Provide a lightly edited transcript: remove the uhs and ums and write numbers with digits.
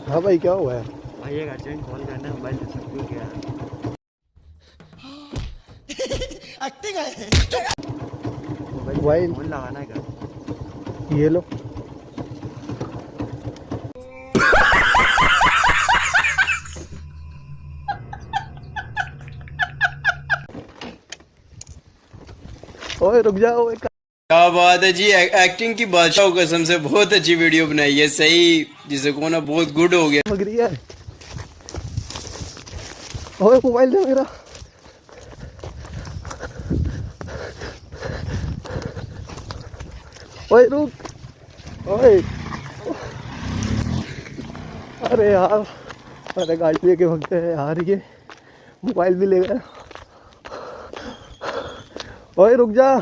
हाँ भाई क्या हुआ है? भाई एक अर्जेंट कॉल करना है, मोबाइल दे सकते हो क्या? एक्टिंग है। मोबाइल से मोबाइल फोन लगाना है क्या? ये लो। ओए रुक जाओ। क्या बात है जी, एक्टिंग की बादशाह कसम से बहुत अच्छी वीडियो बनाई है। सही जिसे को ना बहुत गुड हो गया। लग रही है। ओए मोबाइल दे मेरा। ओए रुक। ओए अरे यार, अरे गाड़ी लेके भागते हैं यार, ये मोबाइल भी ले गया। ओए रुक जा।